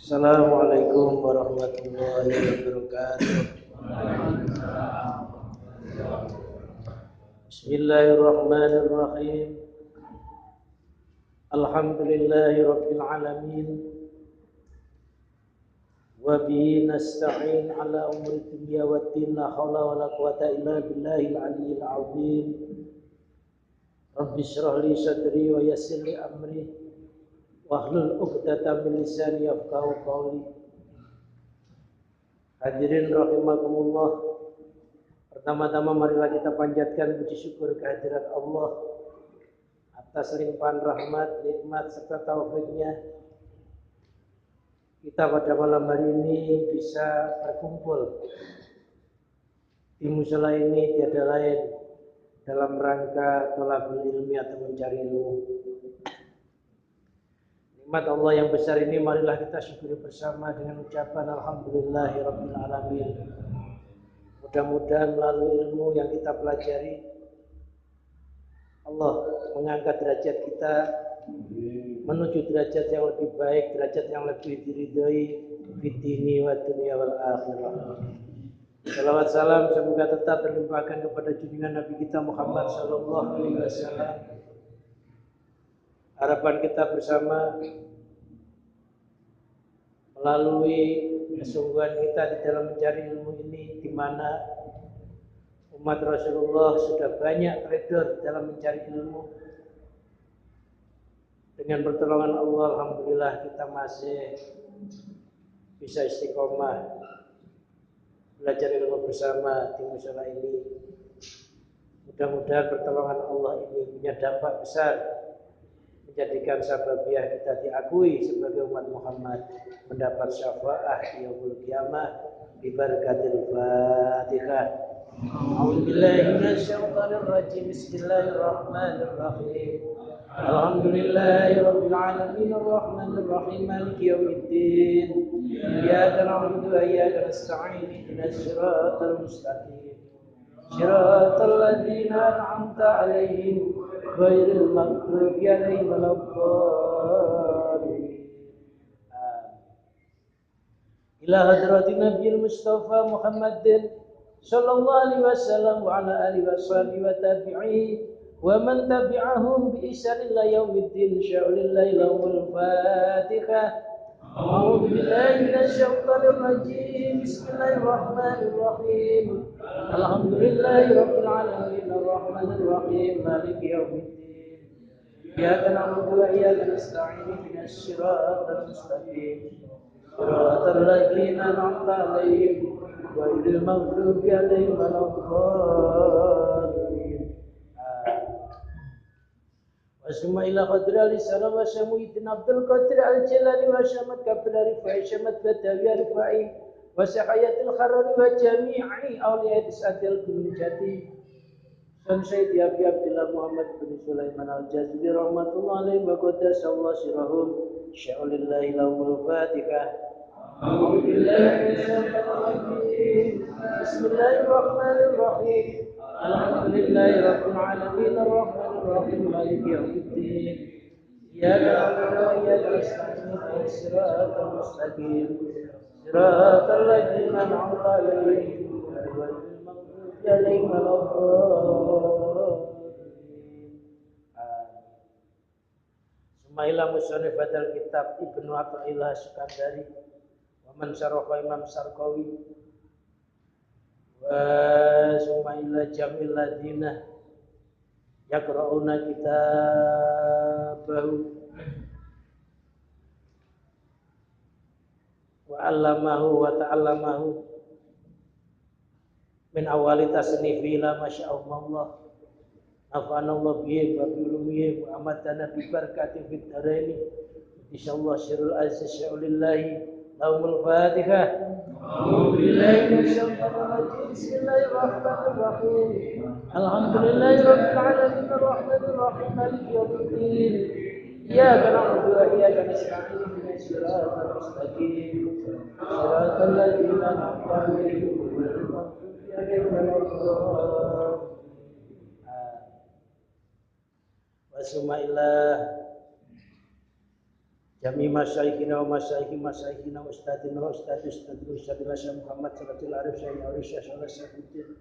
Assalamualaikum warahmatullahi wabarakatuh. Bismillahirrahmanirrahim. Alhamdulillahi rabbil alamin. Wa bihi nasta'in ala umuri dunya waddin, la haula wala quwata illa billahil aliyyil azim. Rabbi shrah li sadri wa yassir li amri wahlul 'uqdatam min lisani yafqahu qawli. Hadirin rahimakumullah. Pertama-tama marilah kita panjatkan puji syukur kehadirat Allah atas limpahan rahmat, nikmat serta taufiknya. Kita pada malam hari ini bisa berkumpul di musala ini tiada lain dalam rangka thalabul ilmi atau mencari ilmu. Nikmat Allah yang besar ini marilah kita syukuri bersama dengan ucapan alhamdulillahirabbil alamin. Mudah-mudahan melalui ilmu yang kita pelajari Allah mengangkat derajat kita menuju derajat yang lebih baik, derajat yang lebih diridhoi di dini wa dunya wal akhirah. Salawat salam semoga tetap terlimpahkan kepada junjungan Nabi kita Muhammad sallallahu alaihi wasallam. Harapan kita bersama melalui kesungguhan kita di dalam mencari ilmu ini, di mana umat Rasulullah sudah banyak teredor dalam mencari ilmu. Dengan pertolongan Allah, alhamdulillah kita masih bisa istiqomah belajar ilmu bersama di musala ini. Mudah-mudahan pertolongan Allah ini punya dampak besar, menjadikan sababiah kita diakui sebagai umat Muhammad, mendapat syafaat di yaumul qiyamah bi barakatil Fatihah. A'udzubillahi minasyaitonir rajim. Bismillahirrahmanirrahim. Alhamdulillahirabbil alamin arrahmanir rahim maliki yaumiddin. Iyyaka na'budu wa iyyaka nasta'in. Ihdinas siratal mustaqim. Siratal ladzina an'amta 'alaihim ghairil maghdubi 'alaihim waladdallin. Ila hadratin Nabiyil Mustafa Muhammadin sallallahu alaihi wasallam wa ala alihi washabihi wa tabi'in wa man tabi'ahum bi ihsan ila yaumiddin. Sya'ulillahi lahumul Fatihah. A'udzu billahi minasyaitonir rajim. Bismillahirrahmanirrahim. Alhamdulillahi rabbil alamin arrahmanir rahim maliki yaumiddin. Iyyaka na'budu wa iyyaka nasta'in. Ihdinas siratal mustaqim. Siratal ladzina an'amta 'alaihim ghairil maghdubi 'alaihim waladdallin. Wasma ila qadri al-salam wa syamuitin Abdul Qadir al-Jalali wa syamat kabri fa syamat badawi al-fa'i wa sahayatil kharari wa jami'i awliya tisatil kunjati. San Sayyid Abi Abdullah Muhammad bin Sulaiman al-Jazuli rahmatullah alaihi wa qaddasallahu sirahum. Sya'ulillahi lahumul Fatihah. Bismillahirrahmanirrahim. Alhamdulillahi rabbil alamin arrahmanir rahim maliki yaumiddin. Iyyaka na'budu wa iyyaka nasta'in. Ihdinas siratal mustaqim. Siratal ladzina an'amta 'alaihim ghairil maghdubi 'alaihim waladdallin. Sumailah musannif badal kitab Ibnu Athaillah Sukandari wa man syaraha Imam Sarqawi wa sumailah jamil ladina yaqra'una kitabahu wa 'allamahu wa ta'allamahu min awali tasnifi ila masyaallah. Afanallahu bihi wa bi'ulumihi wa amatana bi barakati fid dharaini. Insyaallah syirul aziz sya'ulillahi lahumul Fatihah. A'udzu billahi minasyaitonir rajim. Bismillahirrahmanirrahim. Alhamdulillahirabbil alamin arrahmanir rahim maliki yaumiddin. Iyyaka na'budu wa iyyaka nasta'in. Ihdinas siratal mustaqim. Siratal ladzina an'amta 'alaihim ghairil maghdubi 'alaihim waladdallin. Wasumailah jami masyayikhina wa masyayikhi masyayikhina wa ustadina wa ustadi ustadina Syekh Muhammad Salatul Arif Syekh Arif Syekh Salahuddin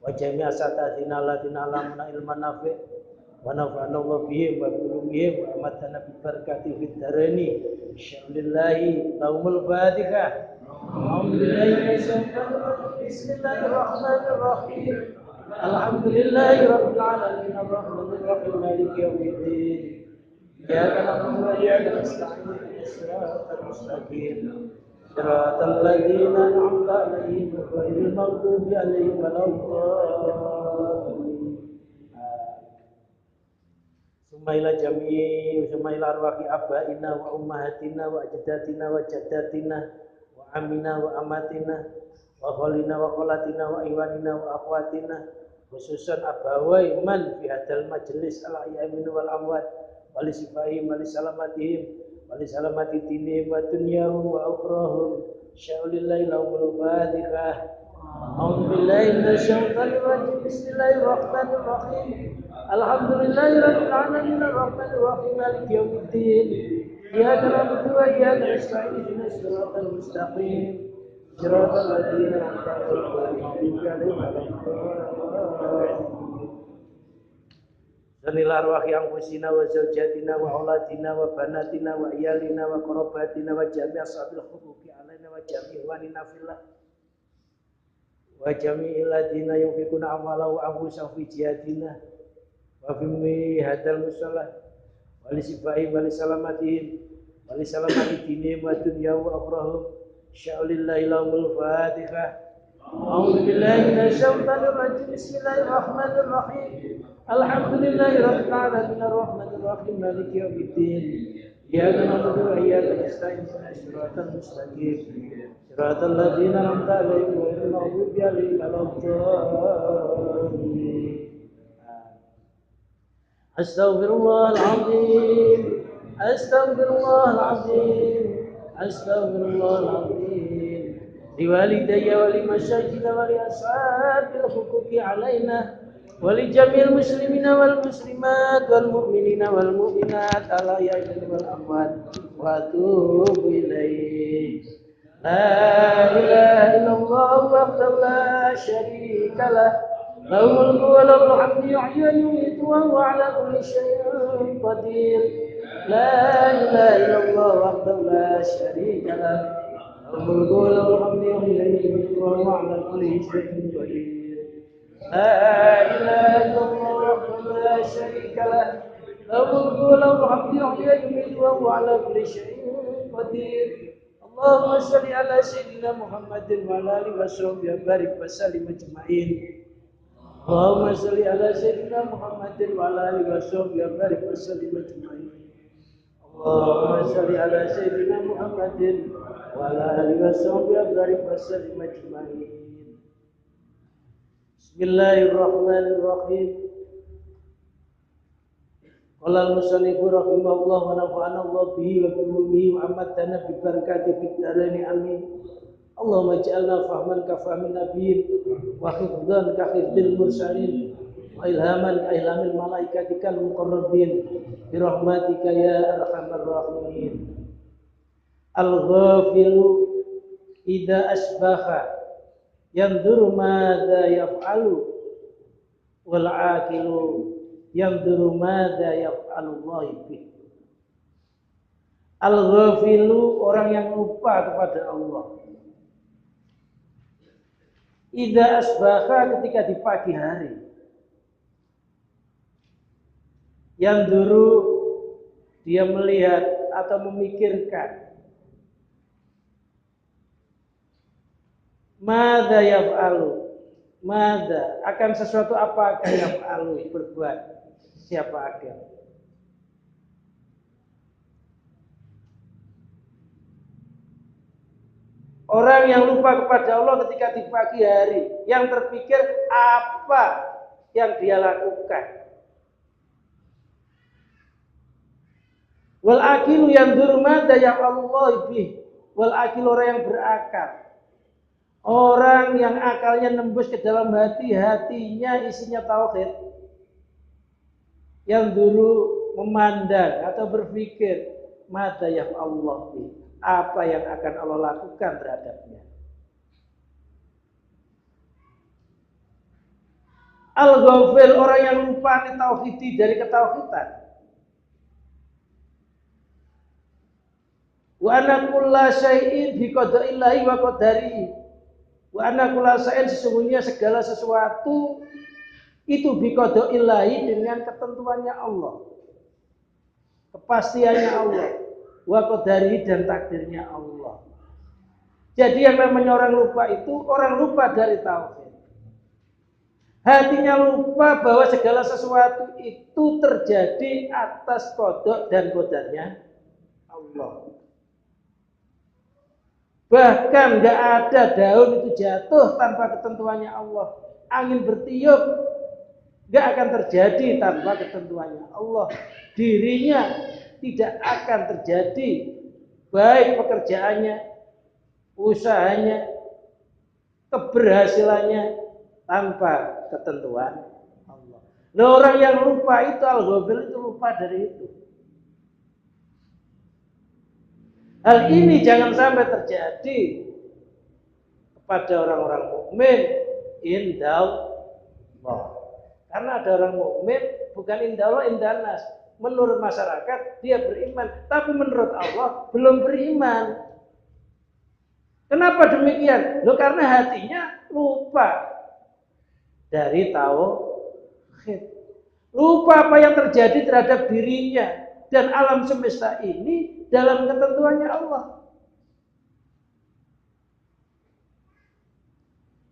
wa jami asatadina alladziina alamna ilman nafi' wa nafa'ana Allah bihim wa bi wa amatana bi barakati fid daraini insyaallah taumul fatihah. Bismillahirrahmanirrahim. Alhamdulillahi rabbil alamin arrahmanir rahim maliki yaumiddin. Iyyaka na'budu wa iyyaka nasta'in ihdinas siratal mustaqim siratal ladzina an'amta 'alaihim ghairil maghdubi 'alaihim waladdallin. Sumaila jami sumaila arwahi abaina wa ummahatina wa ajdatina wa jaddatina wa amina wa amatina wa khalina wa khalatina wa iwanina wa akhwatina khususan abawai man fi hadal majlis al-ayyamin wal amwat wali sifahim wali salamati dinihim wa dunyahum wa ukhrahum sya'ulillahi lahumul fatihah. A'udzu billahi minasyaitonir rajim. Bismillahirrahmanirrahim. Alhamdulillahi rabbil alamin arrahmanir rahim maliki yaumiddin. Iyyaka na'budu wa iyyaka nasta'in ihdinas siratal mustaqim siratal ladzina an'amta 'alaihim ghairil maghdubi 'alaihim. Sanil arwahi anfusina wa zawjatina wa auladina wa banatina wa iyalina wa qarabatina wa jami' ashabil huquqi alaina wa jami' wanina fillah wa jami'il ladina yunfiquna amwalahum wa anfusahum fi jihadina wa fi hadal musalla wa li sifai wa li salamatihim wa li salamati dinihim wa dunya wa akhirahum sya'ulillahi lahumul fatihah. A'udzu billahi minasyaitonir rajim. Bismillahirrahmanirrahim. Alhamdulillahi rabbil alamin arrahmanir rahim maliki yaumiddin. Iyyaka na'budu wa iyyaka nasta'in ihdinas siratal mustaqim siratal ladzina an'amta 'alaihim ghairil maghdubi 'alaihim waladdallin. Astaghfirullahalazim. Astaghfirullahalazim. Astaghfirullahalazim. Liwalidayya wa limasyayikhina wa li ashabil huquqi 'alaina ولجميع المسلمين والمسلمات والمؤمنين والمؤمنات الأحياء والأموات وأتوب إليه. لا إله إلا الله وحده لا شريك له له الملك وله الحمد يحيي ويميت وهو على كل شيء قدير. لا إله إلا الله وحده لا شريك له له الملك وله الحمد يحيي ويميت وهو على كل شيء قدير. لا إله إلا الله وحده لا شريك له له الملك وله الحمد يحيي ويميت وهو على كل شيء قدير. اللهم صل على سيدنا محمد وعلى آله وصحبه وبارك وسلم أجمعين. اللهم صل على سيدنا محمد وعلى آله وصحبه وبارك وسلم أجمعين. اللهم صل على سيدنا محمد وعلى آله وصحبه وبارك وسلم أجمعين. Bismillahirrahmanirrahim. Qala al-musannifu rahimahullah wa nafa'ana Allah bihi wa bi ulumihi wa amatana bi barakati fid dharain amin. Allahumma ij'alna fahman ka fahmin nabiyyin wa hifdhan ka hifdzil mursalin wa ilhaman ka ilhamil malaikatikal muqarrabin bi rahmatika ya arhamar rahimin. Al-ghafilu idza asbaha yanzuru madza yaf'alu wal 'aqilu yanzuru madza yaf'alu Allah bih. Al-ghafilu orang yang lupa kepada Allah. Idza asbaha ketika di pagi hari. Yanzuru dia melihat atau memikirkan Mada yaf'alu, mada akan sesuatu apakah yaf'alu berbuat siapa akan. Orang yang lupa kepada Allah ketika di pagi hari, yang terpikir apa yang dia lakukan. Wal aqilu yanzuru mada yaf'alullah bih. Wal aqilu orang yang berakal. Orang yang akalnya nembus ke dalam hati, hatinya isinya tauhid. Yang dulu memandang atau berpikir Mada Allah, apa yang akan Allah lakukan terhadapnya. Al-ghafil, orang yang lupa tauhidi dari ketauhidan. Wa anna kulla syai'in bi qada'illahi wa qadarihi. Wa anna kulla syai'in, sesungguhnya segala sesuatu itu bi qada'illahi, dengan ketentuannya Allah, kepastiannya Allah, wa qadarihi, dan takdirnya Allah. Jadi yang namanya orang lupa itu orang lupa dari tauhid. Hatinya lupa bahwa segala sesuatu itu terjadi atas qada dan qadarnya Allah. Bahkan gak ada daun itu jatuh tanpa ketentuannya Allah. Angin bertiup gak akan terjadi tanpa ketentuannya Allah. Dirinya tidak akan terjadi, baik pekerjaannya, usahanya, keberhasilannya, tanpa ketentuan Allah. Nah, orang yang lupa itu, al-ghafil itu, lupa dari itu. Hal ini jangan sampai terjadi kepada orang-orang mukmin indallah. Karena ada orang mukmin bukan indallah, indanas. Menurut masyarakat dia beriman, tapi menurut Allah belum beriman. Kenapa demikian? Loh, karena hatinya lupa dari tauhid. Lupa apa yang terjadi terhadap dirinya dan alam semesta ini dalam ketentuannya Allah.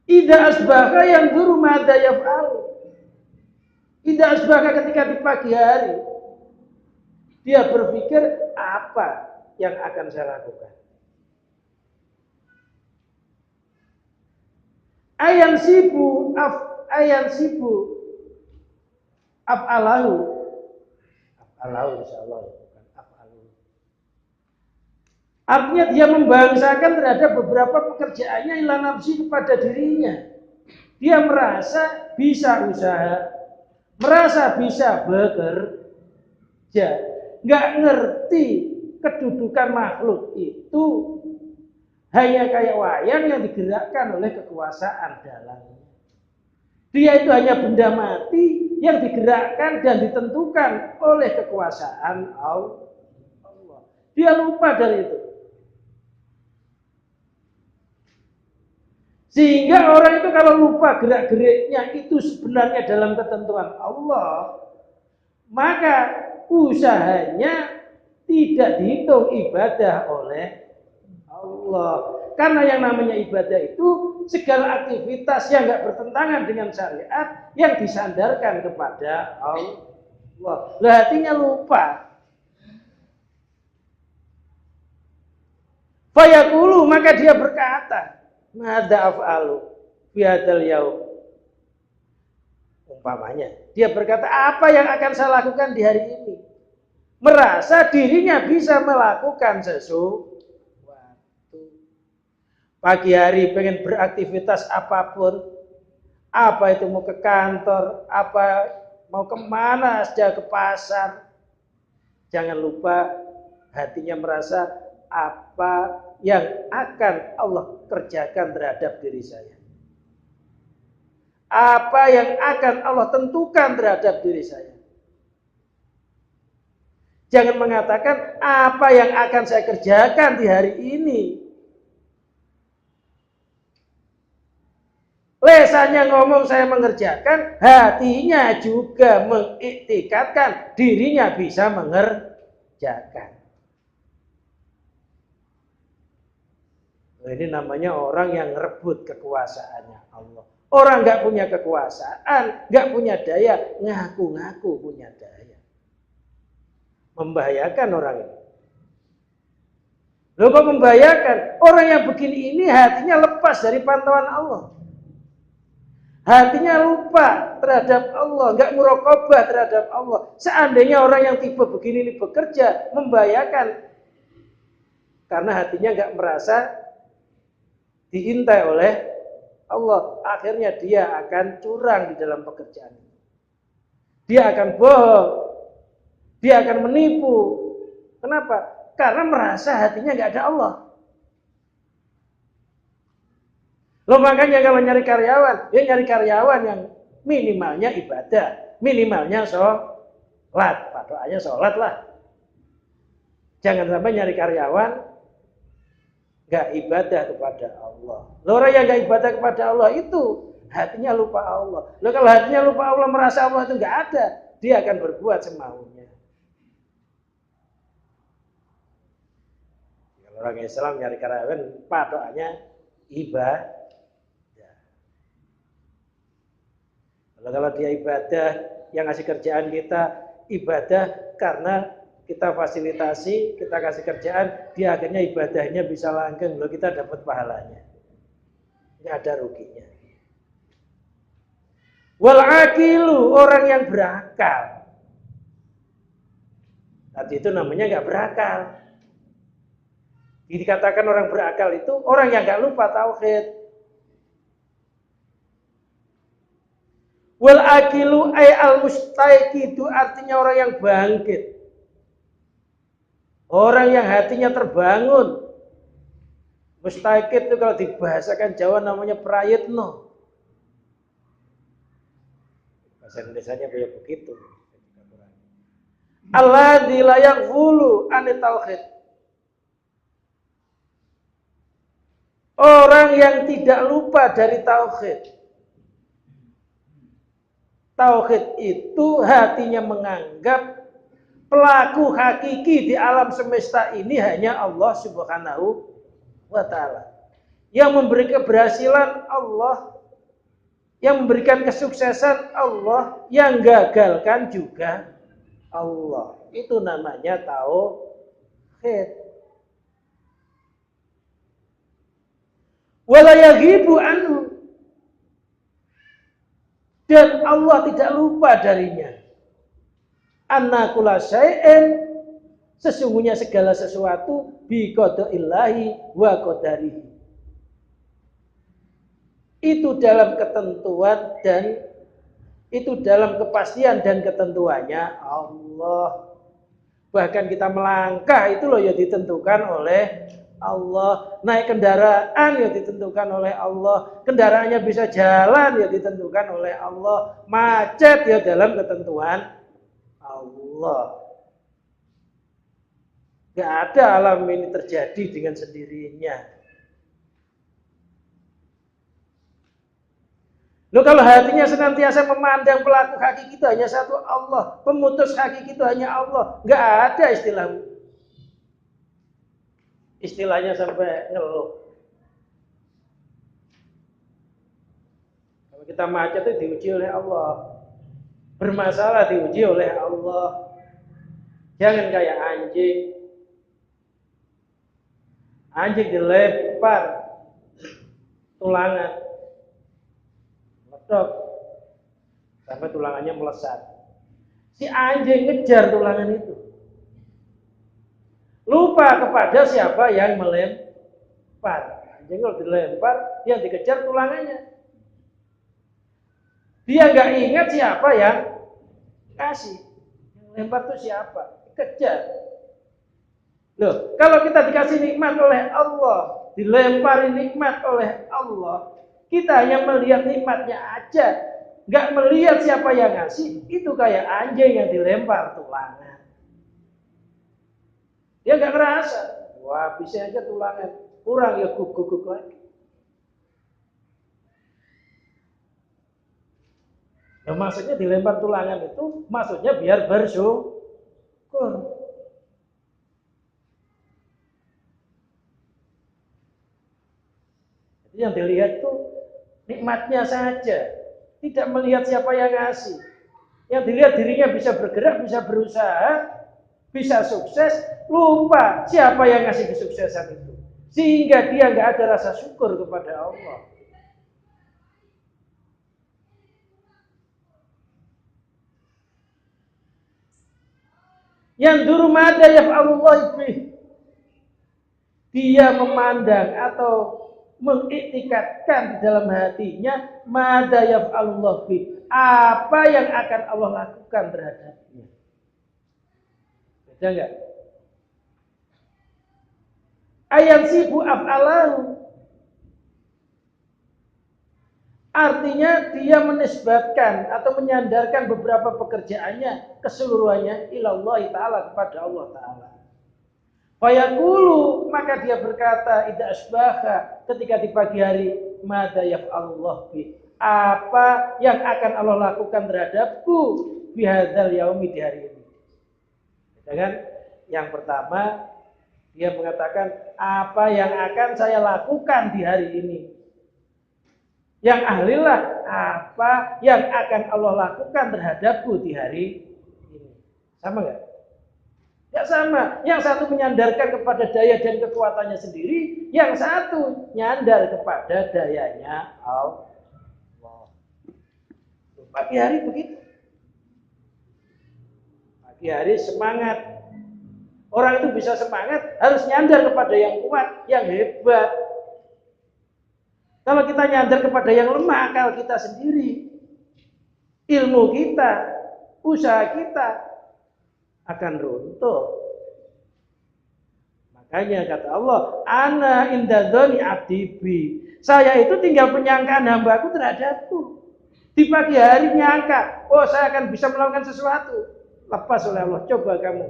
Idza asbaha yang duru madza yaf'al. Idza asbaha, ketika di pagi hari dia berpikir apa yang akan saya lakukan. Ayan sibu af'alahu insyaallah, bukan af'alu. Artinya dia membangsakan terhadap beberapa pekerjaannya ila nafsi, kepada dirinya. Dia merasa bisa usaha, merasa bisa bekerja, nggak ngerti kedudukan makhluk itu hanya kayak wayang yang digerakkan oleh kekuasaan dalamnya. Dia itu hanya benda mati yang digerakkan dan ditentukan oleh kekuasaan Allah. Dia lupa dari itu. Sehingga orang itu kalau lupa gerak-geriknya itu sebenarnya dalam ketentuan Allah, maka usahanya tidak dihitung ibadah oleh Allah. Karena yang namanya ibadah itu segala aktivitas yang enggak bertentangan dengan syariat yang disandarkan kepada Allah. Lah, hatinya lupa. Fayaqulu, maka dia berkata, madza af'alu fi hadzal yaum. Umpamanya, dia berkata, apa yang akan saya lakukan di hari ini? Merasa dirinya bisa melakukan sesuatu. Pagi hari pengen beraktivitas apapun, apa itu mau ke kantor, apa mau kemana saja, ke pasar. Jangan lupa hatinya merasa apa yang akan Allah kerjakan terhadap diri saya. Apa yang akan Allah tentukan terhadap diri saya. Jangan mengatakan apa yang akan saya kerjakan di hari ini. Lesannya ngomong saya mengerjakan, hatinya juga mengiktikadkan dirinya bisa mengerjakan. Ini namanya orang yang rebut kekuasaannya Allah. Orang nggak punya kekuasaan, nggak punya daya, ngaku-ngaku punya daya. Membahayakan orang ini. Loh, kok membahayakan? Orang yang begini ini hatinya lepas dari pantauan Allah. Hatinya lupa terhadap Allah, nggak muraqabah terhadap Allah. Seandainya orang yang tipe begini ini bekerja, membahayakan. Karena hatinya nggak merasa diintai oleh Allah. Akhirnya dia akan curang di dalam pekerjaan. Dia akan bohong. Dia akan menipu. Kenapa? Karena merasa hatinya nggak ada Allah. Loh makanya kalau nyari karyawan, ya nyari karyawan yang minimalnya ibadah, minimalnya sholat, patokannya sholat lah. Jangan sampai nyari karyawan nggak ibadah kepada Allah. Loh, orang yang nggak ibadah kepada Allah itu hatinya lupa Allah. Loh kalau hatinya lupa Allah, merasa Allah itu nggak ada, dia akan berbuat semaunya. Kalau orang Islam nyari karyawan, patokannya ibadah. Kalau dia ibadah, yang ngasih kerjaan kita ibadah karena kita fasilitasi, kita kasih kerjaan, dia akhirnya ibadahnya bisa langgeng, loh kita dapat pahalanya. Nggak ada ruginya. Wal aqilu, orang yang berakal. Tadi itu namanya nggak berakal. Dikatakan orang berakal itu orang yang nggak lupa tauhid. Wal aqilu ay al mustaiqidu, artinya orang yang bangkit. Orang yang hatinya terbangun. Mustaqid itu kalau dibahasakan Jawa namanya prayitno. Bahasa Indonesianya begitu. Alladzi la yaghfulu an tauhid. Orang yang tidak lupa dari tauhid. Tauhid itu hatinya menganggap pelaku hakiki di alam semesta ini hanya Allah Subhanahu wa ta'ala. Yang memberi keberhasilan Allah, yang memberikan kesuksesan Allah, yang gagalkan juga Allah. Itu namanya tauhid. Wala yaghibu anhu, dan Allah tidak lupa darinya. Anna kulla syai'in, sesungguhnya segala sesuatu bi qada'illahi wa qadarihi. Itu dalam ketentuan dan itu dalam kepastian dan ketentuannya Allah. Bahkan kita melangkah itu loh ya ditentukan oleh Allah. Naik kendaraan ya ditentukan oleh Allah. Kendaraannya bisa jalan ya ditentukan oleh Allah. Macet ya dalam ketentuan Allah. Gak ada alam ini terjadi dengan sendirinya. Loh kalau hatinya senantiasa memandang pelaku hakiki itu hanya satu Allah, pemutus hakiki itu hanya Allah, gak ada istilahnya sampai ngeluh. Kalau kita macet itu diuji oleh Allah, bermasalah diuji oleh Allah. Jangan kayak anjing dilempar tulangan, ledok sampai tulangannya melesat. Si anjing ngejar tulangan itu, lupa kepada siapa yang melempar. Anjing kalau dilempar, yang dikejar tulangannya. Dia nggak ingat siapa yang kasih, yang lempar itu siapa, kejar. Loh, kalau kita dikasih nikmat oleh Allah, dilempari nikmat oleh Allah, kita hanya melihat nikmatnya aja, nggak melihat siapa yang ngasih, itu kayak anjing yang dilempar tulangan. Dia nggak ngerasa, wah bisa aja tulangan, kurang ya guguk lagi. Nah, maksudnya dilempar tulangan itu maksudnya biar bersyukur. Jadi yang dilihat itu nikmatnya saja, tidak melihat siapa yang ngasih. Yang dilihat dirinya bisa bergerak, bisa berusaha, bisa sukses, lupa siapa yang ngasih kesuksesan itu. Sehingga dia nggak ada rasa syukur kepada Allah. Yang duru mada yaf'alullah bih. Dia memandang atau mengiktikadkan di dalam hatinya mada yaf'alullah bih. Apa yang akan Allah lakukan terhadapnya. Beda enggak? Ayansibu af'alahu. Artinya dia menisbatkan atau menyandarkan beberapa pekerjaannya keseluruhannya ilallah ta'ala, kepada Allah ta'ala. Fayaqulu, maka dia berkata, idza asbaha, ketika di pagi hari, madza yaf'alullah bi, apa yang akan Allah lakukan terhadapku bihadzal yaumi, di hari ini. Ya kan? Yang pertama dia mengatakan apa yang akan saya lakukan di hari ini. Yang ahlilah apa yang akan Allah lakukan terhadapku di hari ini. Sama nggak? Nggak sama. Yang satu menyandarkan kepada daya dan kekuatannya sendiri, yang satu nyandar kepada dayanya Allah. Pagi hari begitu. Pagi hari semangat. Orang itu bisa semangat harus nyandar kepada yang kuat, yang hebat. Kalau kita nyandar kepada yang lemah, akal kita sendiri, ilmu kita, usaha kita akan runtuh. Makanya kata Allah, ana inda dzoni abdi bi. Saya itu tinggal penyangkaan hambaku terhadapku. Di pagi hari nyangka, oh saya akan bisa melakukan sesuatu. Lepas oleh Allah, coba kamu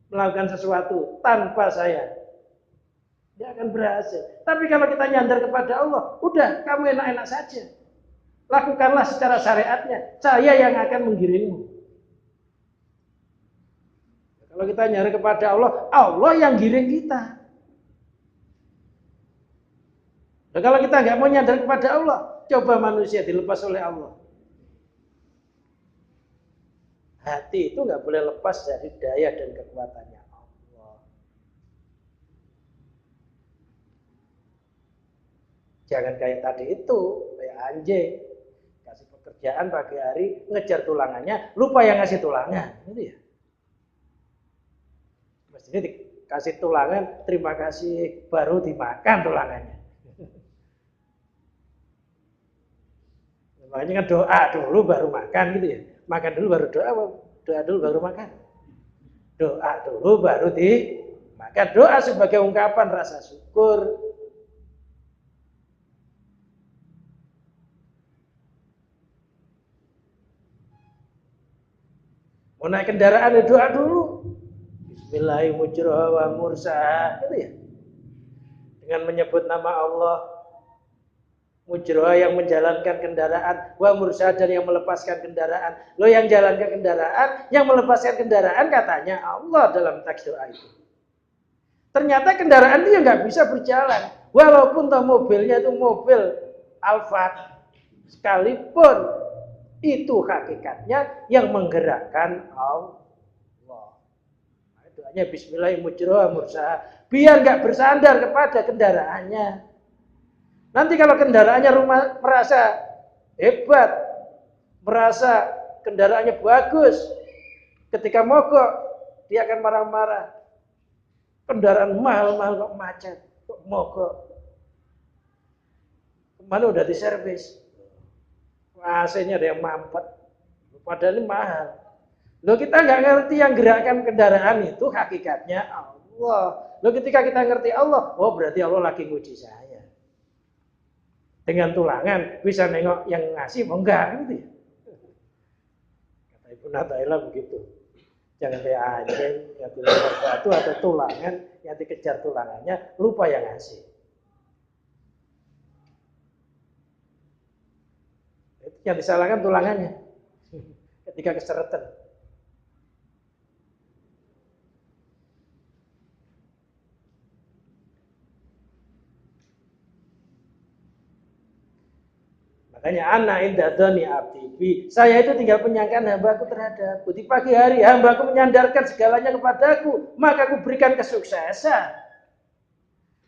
melakukan sesuatu tanpa saya. Dia akan berhasil. Tapi kalau kita nyandar kepada Allah, udah kamu enak-enak saja. Lakukanlah secara syariatnya. Saya yang akan menggiringmu. Kalau kita nyandar kepada Allah, Allah yang giring kita. Dan kalau kita nggak mau nyandar kepada Allah, coba manusia dilepas oleh Allah. Hati itu nggak boleh lepas dari daya dan kekuatannya Allah. Jangan kayak tadi itu, kayak anjing kasih pekerjaan pagi hari, ngejar tulangannya, lupa yang ngasih tulangan, gitu ya. Mestinya dikasih tulangan, terima kasih, baru dimakan tulangannya. Makanya kan doa dulu baru makan, gitu ya. Makan dulu baru doa, doa dulu baru makan. Doa dulu baru dimakan. Doa sebagai ungkapan rasa syukur. Mau naik kendaraan, doa dulu. Bismillahirrahmanirrahim wa mursaha, gitu ya. Dengan menyebut nama Allah. Mujroha yang menjalankan kendaraan, wa mursaha dan yang melepaskan kendaraan. Lo yang jalankan kendaraan, yang melepaskan kendaraan katanya Allah dalam teks doa itu. Ternyata kendaraan itu nggak bisa berjalan, walaupun toh mobilnya itu mobil Alphard sekalipun, itu hakikatnya yang menggerakkan Allah. Doanya Bismillahirrahmanirrahim mursaha, biar nggak bersandar kepada kendaraannya. Nanti kalau kendaraannya merasa hebat, merasa kendaraannya bagus, ketika mogok dia akan marah-marah. Kendaraan mahal-mahal kok macet, kok mogok. Kemana udah diservis? AC-nya ada yang mampet, padahal ini mahal. Loh kita nggak ngerti yang gerakan kendaraan itu hakikatnya Allah. Loh ketika kita ngerti Allah, oh berarti Allah lagi nguji saya. Dengan tulangan bisa nengok yang ngasih, mau enggak gitu ya. Kata Ibu Nataila begitu. Jangan kayak anjing yang dilempar batu atau tulangan yang dikejar tulangannya, lupa yang ngasih. Itu yang disalahkan tulangannya ketika keseretan. Makanya anak indah dzoni abdi bi. Saya itu tinggal penyangkaan hambaku terhadapku. Di pagi hari hambaku menyandarkan segalanya kepadaku, maka aku berikan kesuksesan.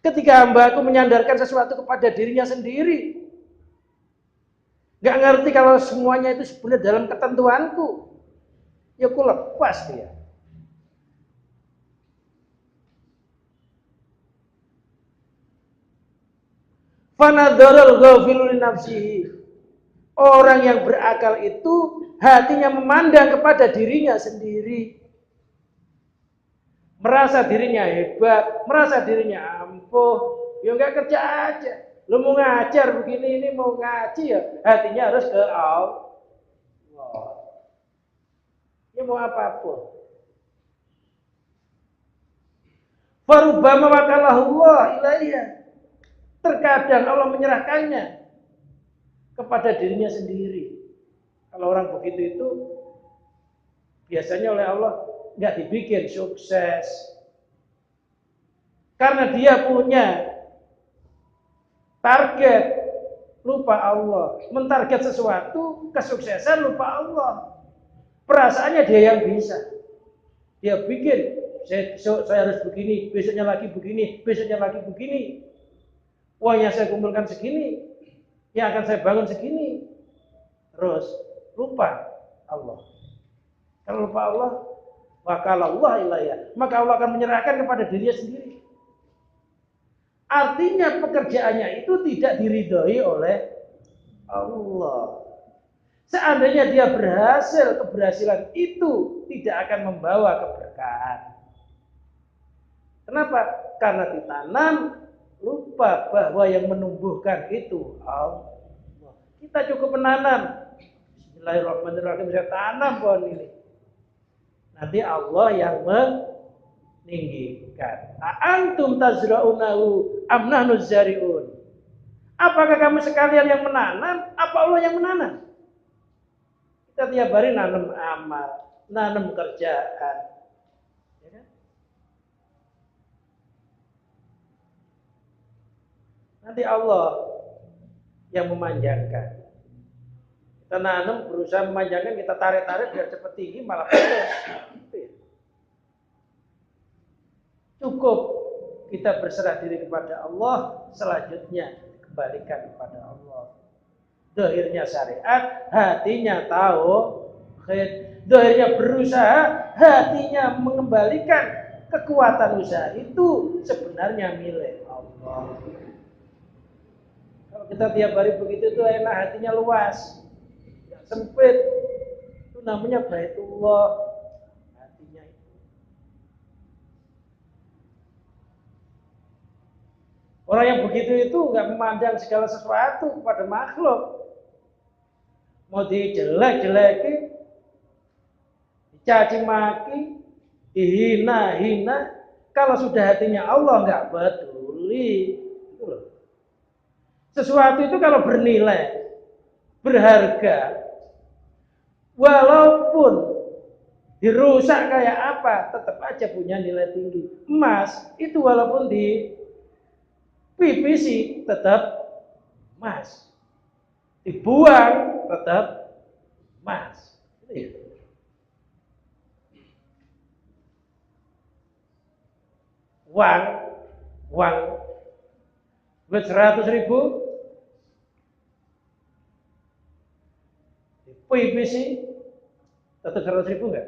Ketika hambaku menyandarkan sesuatu kepada dirinya sendiri, nggak ngerti kalau semuanya itu sebenarnya dalam ketentuanku, ya aku lepas dia. Fanadzarul ghafilu li nafsihi. Orang yang berakal itu hatinya memandang kepada dirinya sendiri. merasa dirinya hebat, merasa dirinya ampuh, ya nggak kerja aja. Lu mau ngajar begini ini mau ngaji ya, hatinya harus ke Allah. Ya mau apapun. Farubama wakalahullah ilaiha. Terkadang Allah menyerahkannya kepada dirinya sendiri. Kalau orang begitu itu biasanya oleh Allah nggak dibikin sukses. Karena dia punya target, lupa Allah. Mentarget sesuatu, kesuksesan lupa Allah. Perasaannya dia yang bisa. Dia bikin, saya harus begini, besoknya lagi begini, besoknya lagi begini. Uang yang saya kumpulkan segini, yang akan saya bangun segini. Terus lupa Allah. Kalau lupa Allah, wakalallah ilaiha, maka Allah akan menyerahkan kepada dirinya sendiri. Artinya pekerjaannya itu tidak diridhoi oleh Allah. Seandainya dia berhasil, keberhasilan itu tidak akan membawa keberkahan. Kenapa? Karena ditanam, lupa bahwa yang menumbuhkan itu Allah. Kita cukup menanam. Bismillahirrahmanirrahim, saya tanam pohon ini. Nanti Allah yang meninggikan. Antum tazra'unahu am nahnu zari'un. Apakah kamu sekalian yang menanam? Apa Allah yang menanam? Kita tiap hari nanam amal, nanam kerjaan. Ya kan? Nanti Allah yang memanjangkan. Kita nanam berusaha memanjangkan, kita tarik-tarik biar cepat tinggi malah putus. Cukup kita berserah diri kepada Allah, selanjutnya kembalikan kepada Allah. Dohirnya syariat, hatinya tahu, dohirnya berusaha, hatinya mengembalikan kekuatan usaha itu sebenarnya milik Allah. Kalau kita tiap hari begitu itu enak, hatinya luas, nggak sempit. Itu namanya Baitullah. Hatinya itu. Orang yang begitu itu nggak memandang segala sesuatu kepada makhluk. Mau dijelek-jelekin, dicaci maki, dihina-hina, kalau sudah hatinya Allah nggak peduli. Itu loh. Sesuatu itu kalau bernilai, berharga, walaupun dirusak kayak apa, tetap aja punya nilai tinggi. Emas itu walaupun di PVC tetap emas. Dibuang tetap emas. Uang buat 100.000 di PVC tetap 100.000 enggak?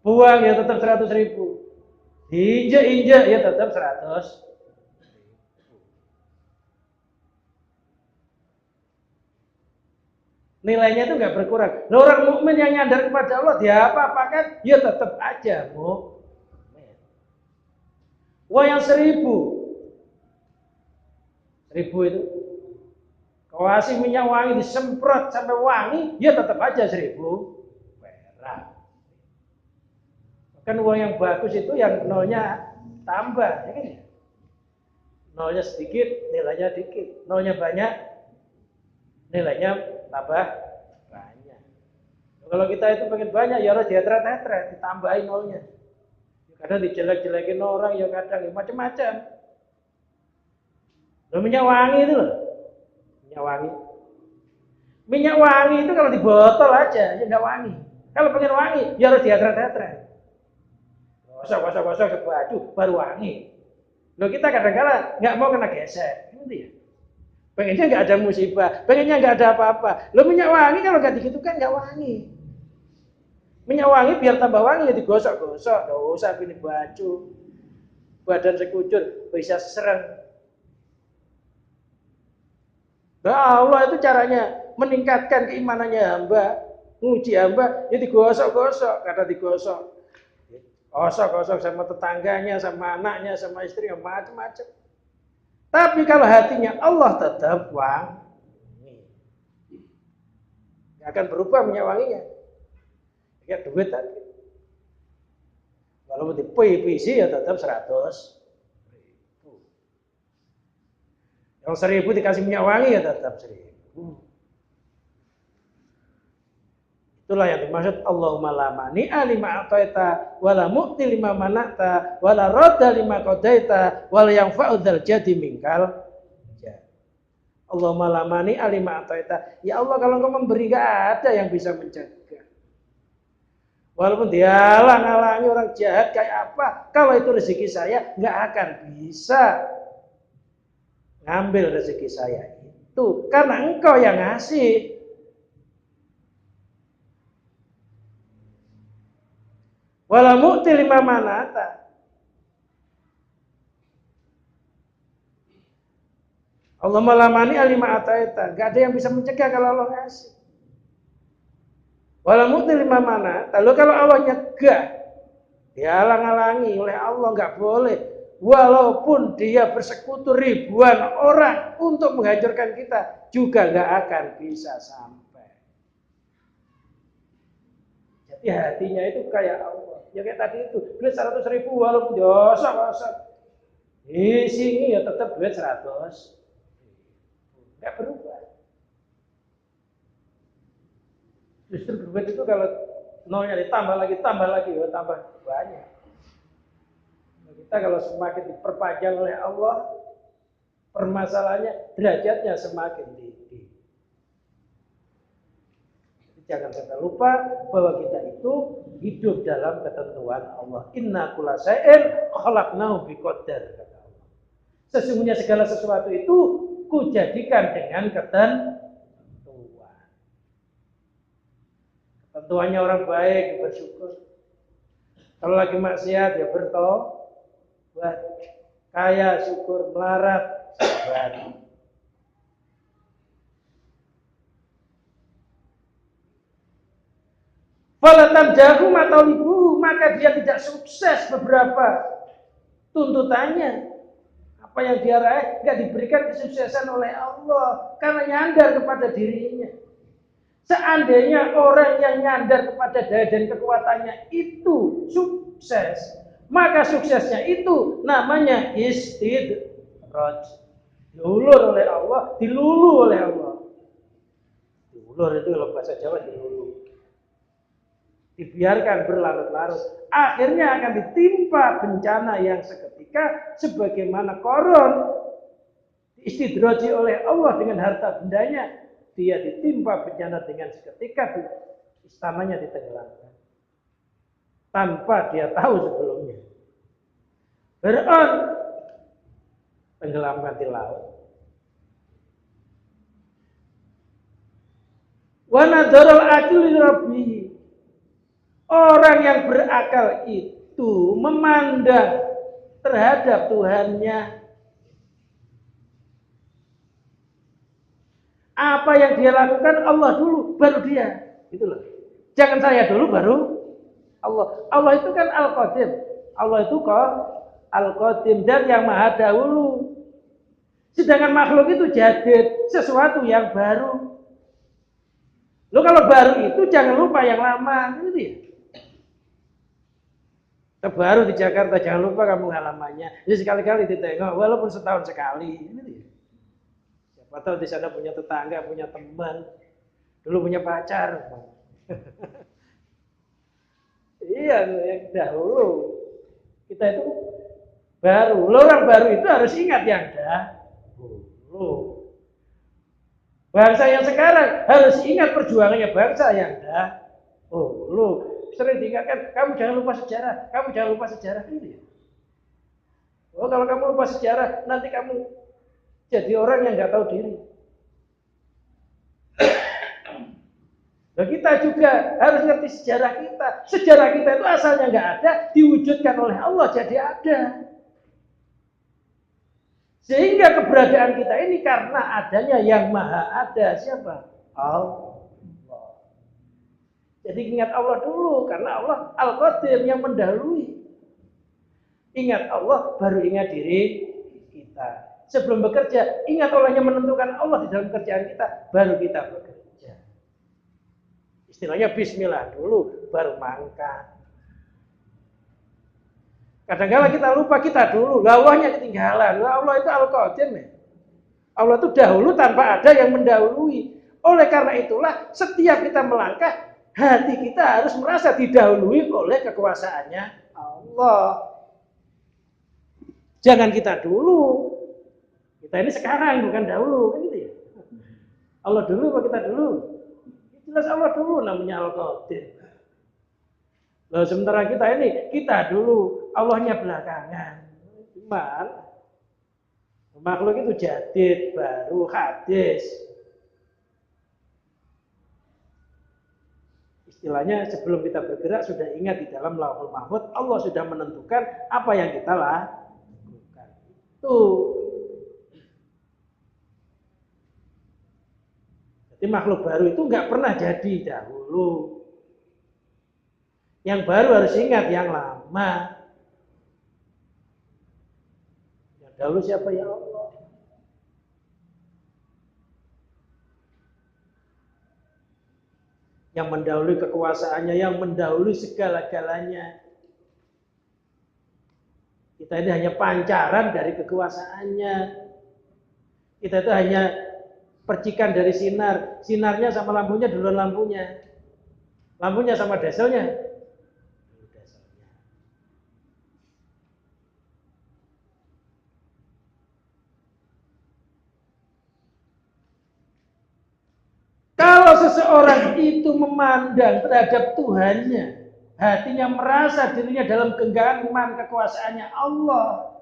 Buang ya tetap 100.000. Diinjak-injak ya tetap 100. Nilainya itu nggak berkurang. Nah, orang mukmin yang nyadar kepada Allah, dia apa-apakan, ya tetap aja mukmin. Wah yang 1.000 itu, kau kasih minyak wangi disemprot sampai wangi, ya tetap aja 1.000 perak. Kan uang yang bagus itu yang nolnya tambah, ya kan? Nolnya sedikit, nilainya dikit. Nolnya banyak, nilainya tambah banyak. Kalau kita itu pengen banyak, ya harus diatret-atret, ditambahin nolnya. Kadang dijelek-jelekin orang, ya kadang ya macam-macam. Loh, minyak wangi itu loh. Minyak wangi. Minyak wangi itu kalau di botol aja, ya nggak wangi. Kalau pengen wangi, ya harus diatret-atret. Gosok baju baru wangi. Loh, kita kadang-kadang nggak mau kena gesek, gitu ya. Pengennya nggak ada musibah, pengennya nggak ada apa-apa. Loh, minyak wangi kalau nggak digitukan nggak wangi. Minyak wangi biar tambah wangi ya digosok-gosok, nggak usah pilih baju, badan sekucur bisa serang. Nah, Allah itu caranya meningkatkan keimanannya hamba. Nguji hamba, ya digosok-gosok, kata digosok. Gosok-gosok sama tetangganya, sama anaknya, sama istrinya, macam-macam. Tapi kalau hatinya Allah tetap wangi. Gak akan berubah minyak wanginya. Kayak duit tadi. Walaupun di PVC ya tetap 100.000. Yang 1.000 dikasih minyak wangi ya tetap 1.000. Itulah yang dimaksud Allahumma la mani'a lima a'taita wala mu'ti lima mana'ta wala radda lima qadaita wala yanfa'u dzal jaddi minkal jad. Allahumma la mani'a lima a'taita. Ya Allah, kalau Engkau memberi enggak ada yang bisa mencegah. Walaupun dihalang-halangi orang jahat kayak apa, kalau itu rezeki saya enggak akan bisa ngambil rezeki saya itu karena Engkau yang ngasih. Wala mu'ti lima manata. Allah malamani alima ataita. Gak ada yang bisa mencegah kalau Allah ngasih. Wala mu'ti lima manata. Lalu kalau Allah nyegah, dihalang-halangi oleh Allah, gak boleh. Walaupun dia bersekutu ribuan orang untuk menghancurkan kita, juga gak akan bisa sampai. Jadi hatinya itu kayak Allah. Ya kayak tadi itu, duit 100.000 walaupun diosok-osok. Di sini ya tetap duit 100. Enggak berubah. Justru duit itu kalau nolnya ditambah lagi, ya tambah banyak. Kita kalau semakin diperpanjang oleh Allah, permasalahannya derajatnya semakin tinggi. Jangan kita lupa bahwa kita itu hidup dalam ketentuan Allah. Inna kulla syai'in khalaqnahu biqadar, kata Allah. Sesungguhnya segala sesuatu itu kujadikan dengan ketentuan. Ketentuannya orang baik bersyukur. Kalau lagi maksiat ya bertobat. Kaya syukur, melarat sabar. Falatam jahu mataulibu, maka dia tidak sukses beberapa tuntutannya. Apa yang dia raih tidak diberikan kesuksesan oleh Allah karena nyandar kepada dirinya. Seandainya orang yang nyandar kepada daya dan kekuatannya itu sukses, maka suksesnya itu namanya istidraj. Diulur oleh Allah, dilulu oleh Allah. Diulur itu kalau bahasa Jawa dilulu. Dibiarkan berlarut-larut, akhirnya akan ditimpa bencana yang seketika sebagaimana Qarun diistidraji oleh Allah dengan harta bendanya, dia ditimpa bencana dengan seketika istananya ditenggelamkan tanpa dia tahu sebelumnya. Fir'aun tenggelamkan di laut. Wa nadarul aqli rabbi. Orang yang berakal itu memandang terhadap Tuhannya. Apa yang dia lakukan Allah dulu, baru dia. Itulah. Jangan saya dulu, baru Allah. Allah itu kan Al-Qadim. Allah itu kok Al-Qadim dan yang maha dahulu. Sedangkan makhluk itu jadid, sesuatu yang baru. Lo kalau baru itu jangan lupa yang lama, gitu ya. Baru di Jakarta, jangan lupa kamu halamannya. Jadi sekali-kali ditengok, walaupun setahun sekali. Siapa tahu di sana punya tetangga, punya teman, dulu punya pacar. Iya, yang dahulu. Kita itu baru. Orang baru itu harus ingat yang dahulu. Bangsa yang sekarang harus ingat perjuangannya bangsa yang dahulu. Sering diingatkan, kamu jangan lupa sejarah, kamu jangan lupa sejarah ini. Oh, kalau kamu lupa sejarah, nanti kamu jadi orang yang nggak tahu diri. Nah, kita juga harus ngerti sejarah kita. Sejarah kita itu asalnya nggak ada, diwujudkan oleh Allah jadi ada. Sehingga keberadaan kita ini karena adanya yang maha ada. Siapa? Allah. Jadi ingat Allah dulu, karena Allah Al-Qadir yang mendahului. Ingat Allah, baru ingat diri kita. Sebelum bekerja, ingat Allah yang menentukan Allah di dalam kerjaan kita, baru kita bekerja. Istilahnya bismillah dulu, baru mangkat. Kadang-kadang kita lupa kita dulu, Allahnya ketinggalan. Allah itu Al-Qadir. Allah itu dahulu tanpa ada yang mendahului. Oleh karena itulah, setiap kita melangkah, hati kita harus merasa didahului oleh kekuasaannya Allah. Jangan kita dulu. Kita ini sekarang, bukan dahulu. Kan gitu ya. Allah dulu apa kita dulu? Jelas Allah dulu, namanya Al-Qadir. Lalu sementara kita ini, kita dulu, Allahnya belakangan. Cuman, makhluk itu jadid, baru, hadis. Istilahnya sebelum kita bergerak sudah ingat di dalam Lauhul Mahfuz Allah sudah menentukan apa yang kita lakukan. Itu. Jadi makhluk baru itu nggak pernah jadi dahulu. Yang baru harus ingat yang lama. Yang dahulu siapa ya Allah? Yang mendahului kekuasaannya, yang mendahului segala-galanya. Kita ini hanya pancaran dari kekuasaannya. Kita itu hanya percikan dari sinar. Sinarnya sama lampunya duluan lampunya. Lampunya sama dieselnya. Kalau seseorang itu memandang terhadap Tuhannya, hatinya merasa dirinya dalam genggaman kekuasaannya Allah,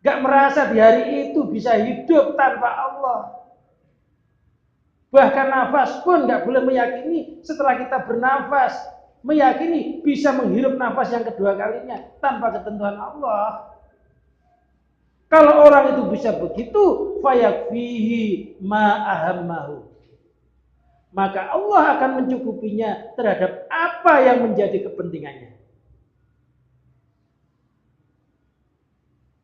gak merasa di hari itu bisa hidup tanpa Allah. Bahkan nafas pun gak boleh meyakini setelah kita bernafas, meyakini bisa menghirup nafas yang kedua kalinya tanpa ketentuan Allah. Kalau orang itu bisa begitu, fayakfihi ma'ahammahu, maka Allah akan mencukupinya terhadap apa yang menjadi kepentingannya.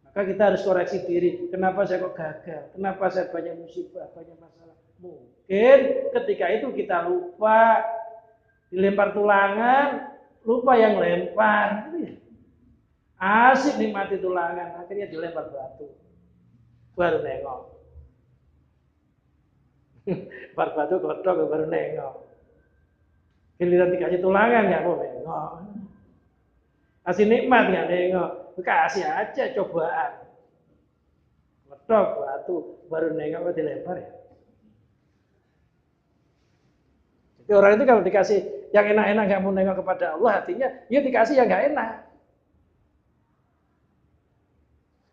Maka kita harus koreksi diri. Kenapa saya kok gagal? Kenapa saya banyak musibah, banyak masalah? Mungkin ketika itu kita lupa, dilempar tulangan, lupa yang lempar. Asik nikmati tulangan, akhirnya dilempar batu. Baru nengok. Bar batu kotor baru nengok. Giliran dikasih tulangan nggak mau nengok. Kasih nikmat nggak nengok. Kasih aja cobaan. Kotor batu baru nengok dilempar ya. Jadi orang itu kalau dikasih yang enak-enak nggak mau nengok kepada Allah, hatinya ya dikasih yang nggak enak.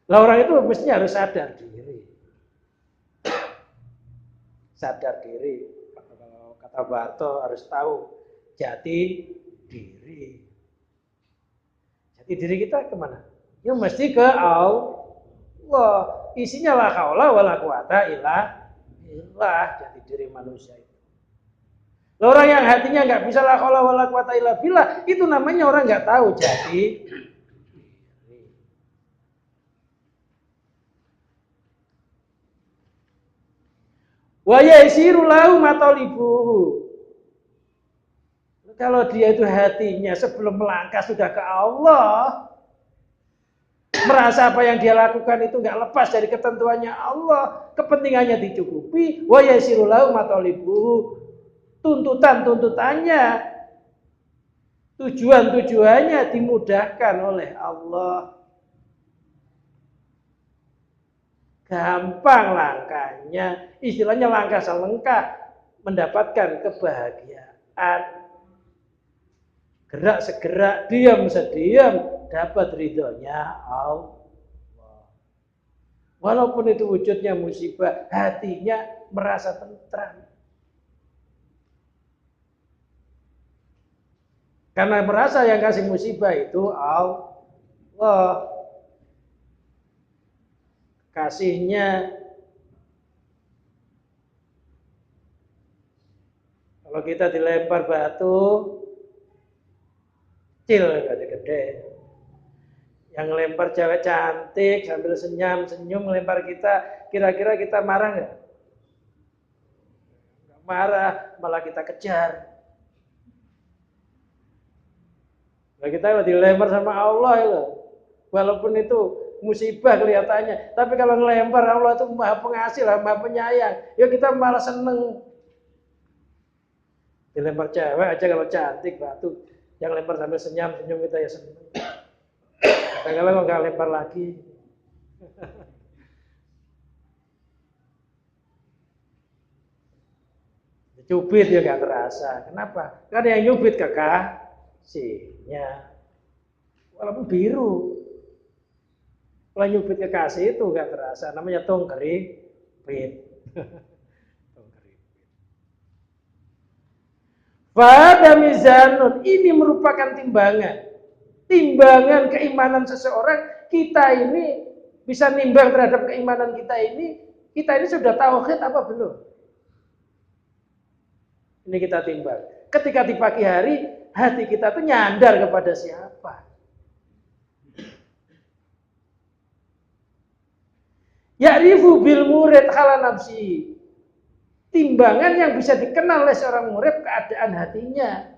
Lah orang itu mestinya harus sadar diri. Sadar diri. Kalau kata Barto harus tahu jati diri. Jati diri kita kemana? Ya mesti ke Allah. Isinya la haula wala quwata illa billah, jati diri manusia itu. Orang yang hatinya nggak bisa la haula wala quwata illa billah, itu namanya orang nggak tahu jati. Wa yasiru lahu matalibuhu. Kalau dia itu hatinya sebelum melangkah sudah ke Allah, merasa apa yang dia lakukan itu nggak lepas dari ketentuannya Allah, kepentingannya dicukupi, wa yasiru lahu matalibuhu. Tuntutannya, tujuannya dimudahkan oleh Allah. Gampang langkahnya, istilahnya langkah selangkah mendapatkan kebahagiaan. Gerak segerak, diam sediam, dapat ridhonya Allah. Walaupun itu wujudnya musibah, hatinya merasa tentram. Karena merasa yang kasih musibah itu Allah. Kasihnya, kalau Kalau kita dilempar batu, kecil gede. Yang lempar cewek cantik sambil senyum melempar kita, kira-kira kita marah nggak? Nggak marah, malah kita kejar. Nah, kita dilempar sama Allah itu, walaupun itu musibah kelihatannya, tapi kalau ngelempar Allah itu maha pengasih, maha penyayang, ya kita malah seneng. Dilempar cewek aja kalau cantik batu, yang lempar sambil senyum kita ya seneng. Kadang-kadang nggak lempar lagi. Cubit ya nggak terasa. Kenapa? Karena yang nyubit kekasihnya. Walaupun biru. Kalau nyubit kekasih itu nggak terasa. Namanya tong keripit. Pada mizanun, ini merupakan timbangan. Timbangan keimanan seseorang, kita ini bisa nimbang terhadap keimanan kita ini sudah tauhid apa belum? Ini kita timbang. Ketika di pagi hari, hati kita tuh nyandar kepada siapa? Ya'rifu bil murid hala nafsi. Timbangan yang bisa dikenal oleh seorang murid keadaan hatinya.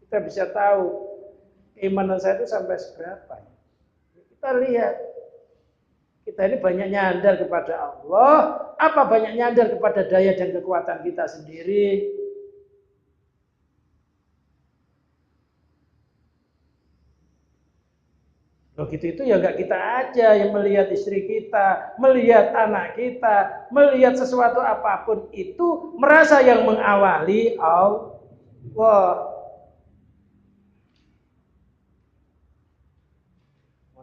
Kita bisa tahu keimanan saya itu sampai seberapa. Kita lihat, kita ini banyak nyandar kepada Allah, apa banyak nyandar kepada daya dan kekuatan kita sendiri. Begitu itu ya enggak kita aja yang melihat istri kita, melihat anak kita, melihat sesuatu apapun itu merasa yang mengawali Allah.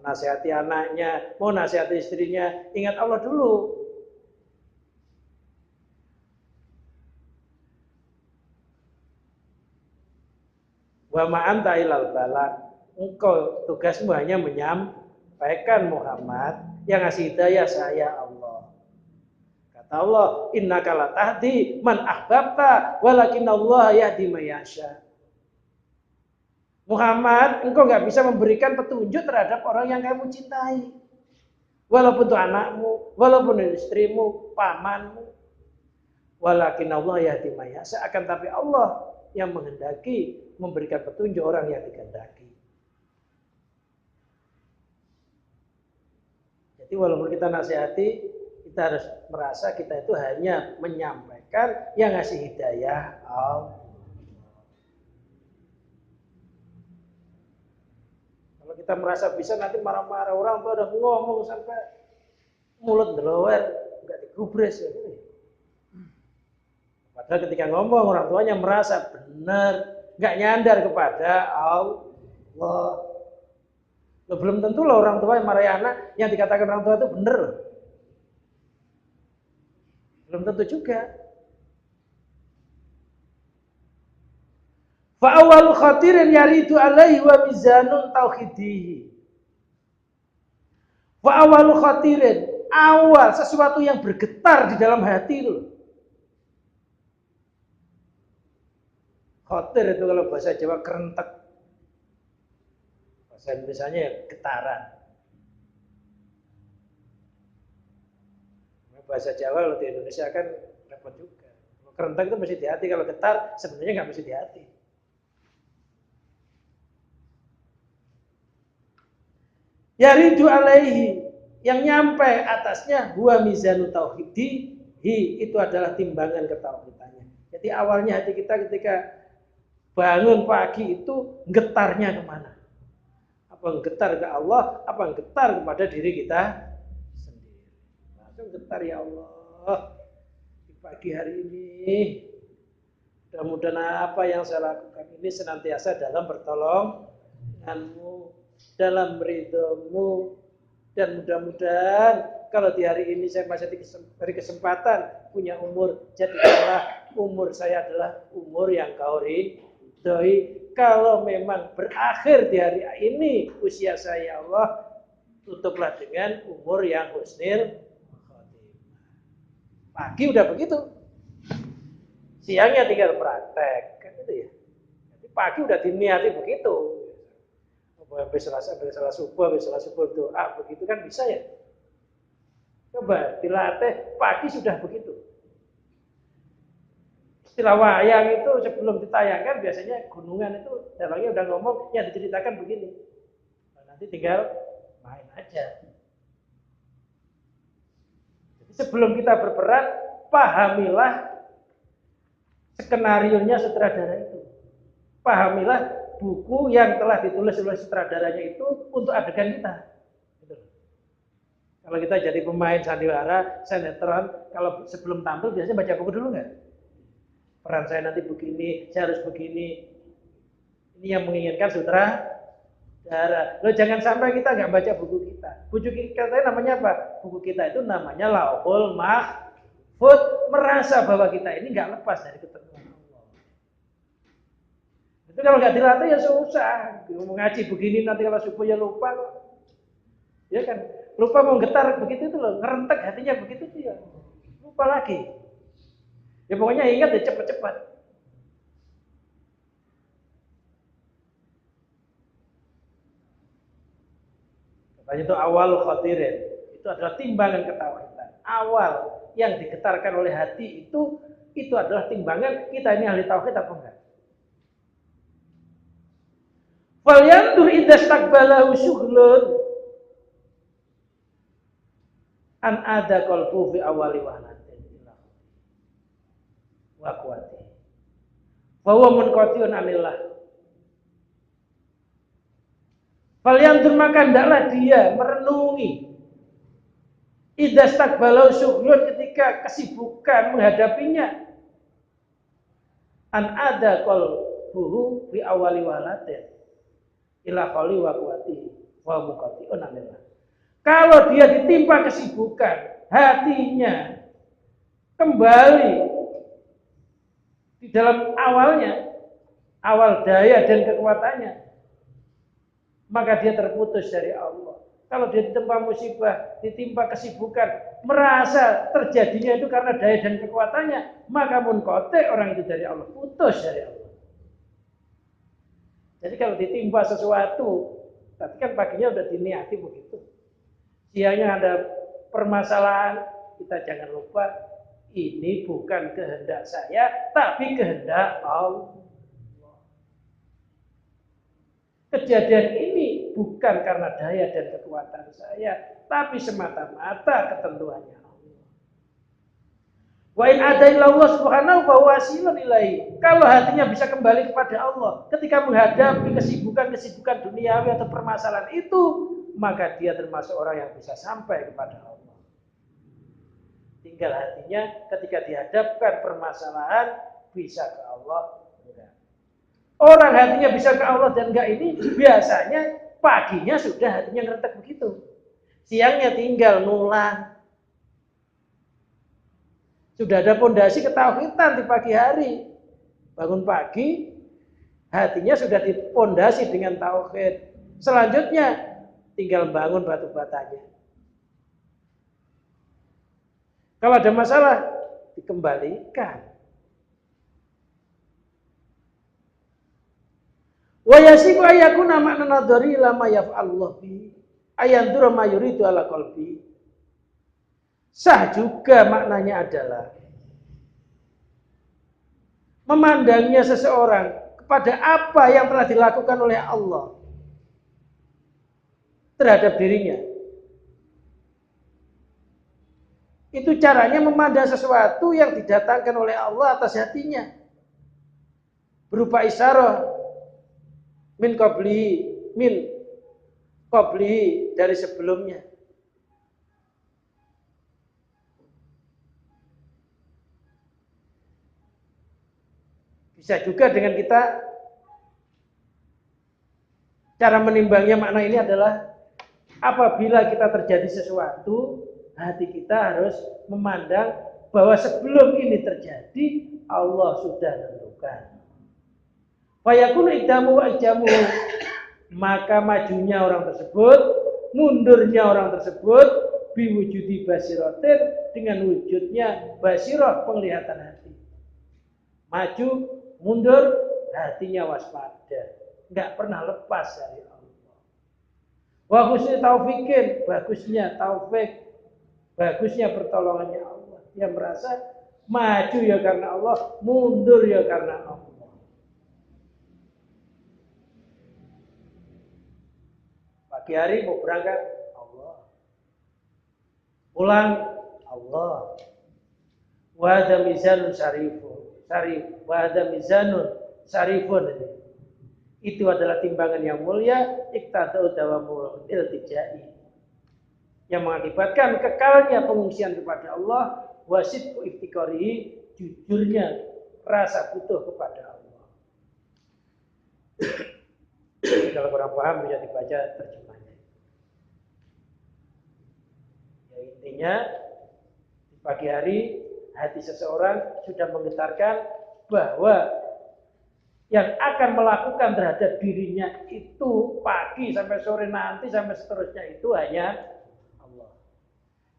Nasihati anaknya, mau nasihati istrinya, ingat Allah dulu. Wa ma anta ilal balagh. Engkau tugasmu hanya menyampaikan Muhammad, yang ngasih hidayah saya Allah. Kata Allah, innaka la tahdi man ahbabta walakinallaha yahdi may yasha. Muhammad, engkau nggak bisa memberikan petunjuk terhadap orang yang kamu cintai. Walaupun itu anakmu, walaupun itu istrimu, pamanmu. Walakin Allah yahdi may yasha, akan tapi Allah yang menghendaki memberikan petunjuk orang yang dikehendaki. Jadi walaupun kita nasihati, kita harus merasa kita itu hanya menyampaikan yang ngasih hidayah Allah. Kita merasa bisa, nanti marah-marah orang tuh udah ngomong sampai mulut delower nggak digubres ya. Padahal ketika ngomong orang tuanya merasa benar, nggak nyandar kepada Allah. Loh, belum tentu lah orang tua yang marahi anak yang dikatakan orang tua itu benar. Belum tentu juga. Fa awwalu khatirin yaridu alaihi wa mizanun tauhidihi. Fa awwalu khatirin, awal sesuatu yang bergetar di dalam hati loh. Khatir itu kalau bahasa Jawa kerentek. Bahasa Indonesianya ya getaran. Bahasa Jawa kalau di Indonesia kan repot juga. Kalau kerentek itu mesti di hati, kalau getar sebenarnya nggak mesti di hati. Yaridu alaihi, yang nyampe atasnya huwa mizanu tauhidihi, itu adalah timbangan ketauhidannya. Jadi awalnya hati kita ketika bangun pagi itu getarnya kemana? Apa getar ke Allah, apa getar kepada diri kita sendiri? Langsung getar, ya Allah, di pagi hari ini mudah-mudahan apa yang saya lakukan ini senantiasa dalam pertolongan-Mu, dalam ridho-Mu, dan mudah-mudahan kalau di hari ini saya masih diberi kesempatan punya umur, jadikanlah umur saya adalah umur yang Kau ridhoi. Kalau memang berakhir di hari ini usia saya, Allah, tutuplah dengan umur yang husnul khotimah. Pagi udah begitu. Siangnya tinggal praktek, kan gitu ya. Jadi pagi udah diniati begitu. Sampai Selasa subuh doa, begitu kan bisa ya. Coba dilatih, pagi sudah begitu. Istilah wayang itu sebelum ditayangkan biasanya gunungan itu dalangnya udah ngomong, ya diceritakan begini. Nah, nanti tinggal main aja. Jadi sebelum kita berperan, pahamilah skenario-nya sutradara itu. Pahamilah buku yang telah ditulis oleh sutradaranya itu untuk adegan kita. Kalau kita jadi pemain sandiwara, sinetron, kalau sebelum tampil biasanya baca buku dulu nggak? Peran saya nanti begini, saya harus begini. Ini yang menginginkan sutradara. Loh, jangan sampai kita nggak baca buku kita. Buku kita namanya apa? Buku kita itu namanya Lauhul Mahfuz. Merasa bahwa kita ini nggak lepas dari ketentuan Allah. Itu kalau nggak dilatih ya susah. Mau ngaji begini nanti kalau subuh ya lupa. Ya kan? Lupa mau getar begitu itu loh, ngerentek hatinya begitu tuh ya. Lupa lagi. Ya pokoknya ingat ya cepat-cepat. Katanya itu awal khatirin. Itu adalah timbangan ketauhidan. Awal yang digetarkan oleh hati itu adalah timbangan kita ini ahli tauhid apa enggak. Falyandur idastaqbalahu syughlun an ada qalbu fi awali wahnatin wa quwwati wa huwa munqati'un anillah. Falyandur maka hendaklah dia merenungi idastaqbalahu syughlun ketika kesibukan menghadapinya an ada qalbuhu fi awali wahnatin ila qali wa quwwati wa munqati'un anillah. Kalau dia ditimpa kesibukan, hatinya kembali di dalam awalnya, awal daya dan kekuatannya, maka dia terputus dari Allah. Kalau dia ditimpa musibah, ditimpa kesibukan, merasa terjadinya itu karena daya dan kekuatannya, maka munqati' orang itu dari Allah, putus dari Allah. Jadi kalau ditimpa sesuatu, tapi kan paginya udah diniati begitu. Siangnya ada permasalahan, kita jangan lupa ini bukan kehendak saya, tapi kehendak Allah. Kejadian ini bukan karena daya dan kekuatan saya, tapi semata-mata ketentuannya Allah. Wa in adaillahu subhanahu wa wasilun ilaihi. Kalau hatinya bisa kembali kepada Allah ketika menghadapi kesibukan-kesibukan duniawi atau permasalahan itu, maka dia termasuk orang yang bisa sampai kepada Allah. Tinggal hatinya ketika dihadapkan permasalahan bisa ke Allah. Orang hatinya bisa ke Allah dan enggak ini biasanya paginya sudah hatinya ngeretek begitu. Siangnya tinggal nulang. Sudah ada pondasi ketauhidan di pagi hari. Bangun pagi hatinya sudah dipondasi dengan tauhid. Selanjutnya tinggal bangun batu batanya. Kalau ada masalah, dikembalikan. Wa yasiku ayakuna makna nadhari lama yaf'alullah bi ayandura ma yuridu ala qalbi. Sah juga maknanya adalah memandangnya seseorang kepada apa yang telah dilakukan oleh Allah terhadap dirinya. Itu caranya memandang sesuatu yang didatangkan oleh Allah atas hatinya. Berupa isyarah min qablihi dari sebelumnya. Bisa juga dengan kita cara menimbangnya makna ini adalah apabila kita terjadi sesuatu, hati kita harus memandang bahwa sebelum ini terjadi, Allah sudah tentukan. Fayakunu idamu wa ijamu, maka majunya orang tersebut, mundurnya orang tersebut, biwujudi basiratin, dengan wujudnya basirah penglihatan hati. Maju, mundur, hatinya waspada. Enggak pernah lepas dari Allah. Bagusnya taufikin, bagusnya taufik, bagusnya pertolongannya Allah. Dia merasa maju ya karena Allah, mundur ya karena Allah. Pagi hari mau berangkat, Allah. Pulang, Allah. Wa hadza mizanun syarifun. Itu adalah timbangan yang mulia, iktadau dawamul iltijai, yang mengakibatkan kekalnya pengungsian kepada Allah, wasidku iftikari, jujurnya rasa butuh kepada Allah. Kalau kurang paham bisa dibaca terjemahnya. Ya, intinya di pagi hari hati seseorang sudah menggetarkan bahwa yang akan melakukan terhadap dirinya itu pagi sampai sore nanti sampai seterusnya itu hanya Allah.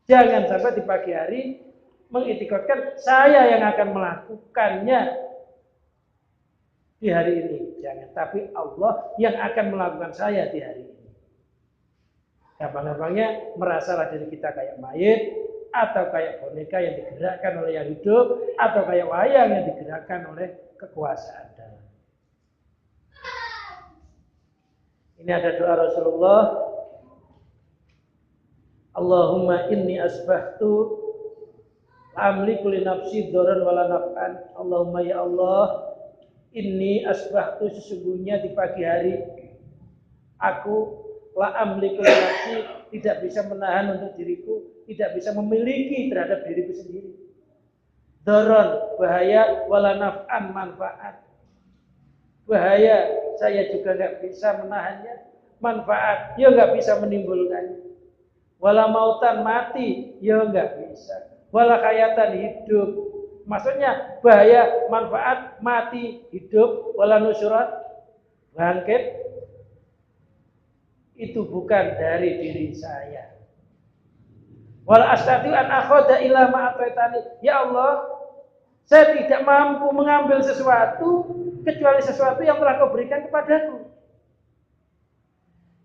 Jangan sampai di pagi hari mengitikadkan saya yang akan melakukannya di hari ini. Jangan, tapi Allah yang akan melakukan saya di hari ini. Gampang-gampangnya merasalah diri kita kayak mayit, atau kayak boneka yang digerakkan oleh yang hidup, atau kayak wayang yang digerakkan oleh kekuasaan dalam. Ini ada doa Rasulullah. Allahumma inni asbahtu amliku li nafsi dharan wala naf'an. Allahumma ya Allah, inni asbahtu, sesungguhnya di pagi hari aku la amliku li nafsi, tidak bisa menahan untuk diriku, tidak bisa memiliki terhadap diriku sendiri. Dharan, bahaya, wala naf'an, manfaat. Bahaya saya juga nggak bisa menahannya, manfaat ya nggak bisa menimbulkannya. Wala mautan, mati ya nggak bisa. Wala hayatan, hidup. Maksudnya bahaya, manfaat, mati, hidup. Wala nusyurat, bangkit, itu bukan dari diri saya. Wala astati an akhadha ila ma ataitani. Ya Allah, saya tidak mampu mengambil sesuatu kecuali sesuatu yang telah Kau berikan kepadaku.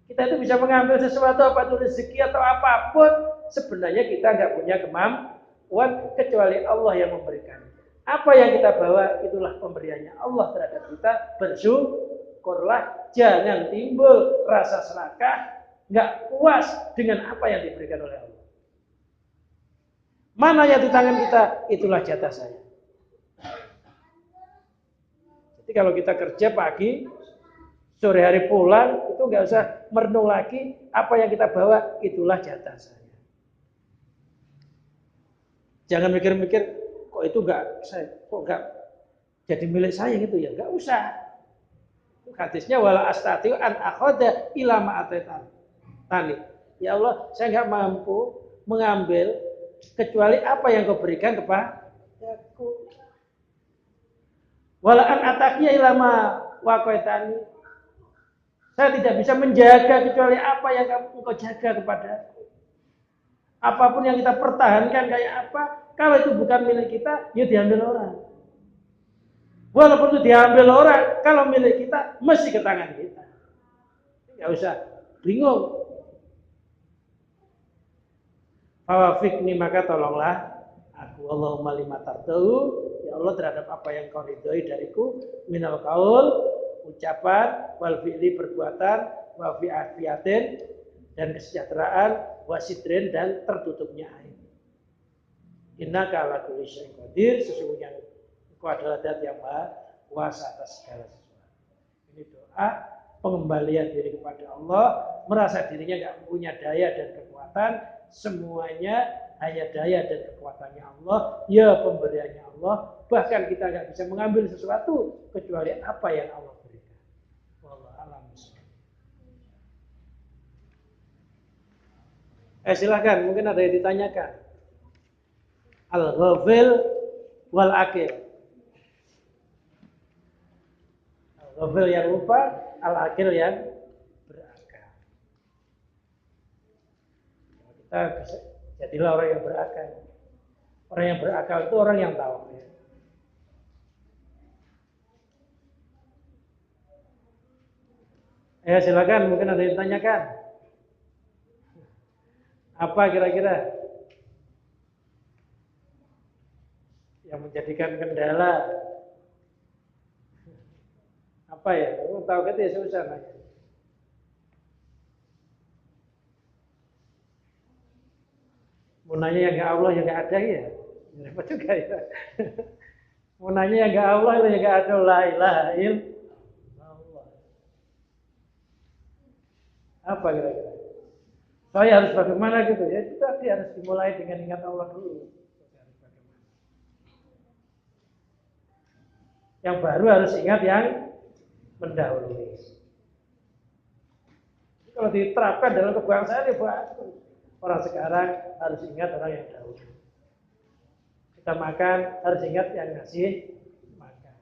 Kita itu bisa mengambil sesuatu, apa itu rezeki atau apapun, sebenarnya kita nggak punya kemampuan kecuali Allah yang memberikan. Apa yang kita bawa itulah pemberiannya Allah terhadap kita. Bersyukurlah, jangan timbul rasa serakah, nggak puas dengan apa yang diberikan oleh Allah. Mana yang di tangan kita, itulah jatah saya. Jadi kalau kita kerja pagi, sore hari pulang, itu nggak usah merenung lagi apa yang kita bawa, itulah jatah saya. Jangan mikir-mikir, kok itu nggak jadi milik saya gitu ya, nggak usah. Hadisnya wala astati an akhadha ila ma ataitani. Ya Allah, saya nggak mampu mengambil kecuali apa yang Kau berikan kepadaku. Wala an atakiya ila ma waqaitani. Saya tidak bisa menjaga kecuali apa yang Engkau jaga kepadaku. Apapun yang kita pertahankan kayak apa, kalau itu bukan milik kita, ya diambil orang. Walaupun itu diambil orang, kalau milik kita, mesti ke tangan kita. Nggak usah bingung. Fawafikni, maka tolonglah aku. Allahumma lima tardahu, ya Allah, terhadap apa yang Kau ridhoi dariku, minal qaul, ucapan, wal fi'li, perbuatan, wa fi afiatin, dan kesejahteraan, wasidrin, dan tertutupnya aib. Innaka ala kulli syai'in qadir, sesungguhnya Engkau adalah zat yang maha kuasa atas segala sesuatu. Ini doa pengembalian diri kepada Allah, merasa dirinya nggak punya daya dan kekuatan, semuanya hanya daya dan kekuatannya Allah, ya pemberiannya Allah. Bahkan kita nggak bisa mengambil sesuatu kecuali apa yang Allah berikan. Wallahu a'lam bishawab. Silakan, mungkin ada yang ditanyakan. Al-ghafil wal akil. Al-ghafil yang lupa, al-akil yang berakal. Kita bisa, jadilah orang yang berakal. Orang yang berakal itu orang yang tahu. Ya. Ya silakan, mungkin ada yang tanyakan. Apa kira-kira yang menjadikan kendala? Apa ya? Kamu tahu kan ya susah nanya. Mau nanya yang gak Allah yang gak ada ya? Repot juga ya. Mau nanya yang gak Allah yang gak ada, la ilaha illallah. Apa kira-kira? Saya harus bagaimana gitu ya? Itu tadi harus dimulai dengan ingat Allah dulu. Yang baru harus ingat yang mendahului. Kalau diterapkan dalam kebangsaan ya bagus. Orang sekarang harus ingat orang yang dahulu. Kita makan harus ingat yang ngasih makan.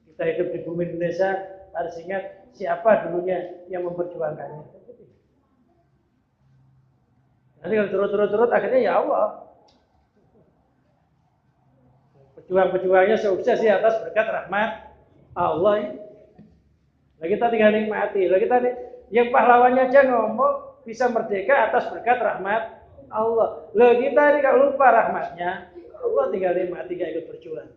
Kita hidup di bumi Indonesia harus ingat siapa dulunya yang memperjuangkannya. Nanti kalau turut-turut akhirnya ya Allah. Pejuang-pejuangnya sukses di atas berkat rahmat Allah. Lah kita tinggal nikmati. Lah kita yang pahlawannya aja ngomong bisa merdeka atas berkat rahmat Allah. Lah kita ini kalau lupa rahmatnya Allah, tinggal nikmati gak ikut berjuang.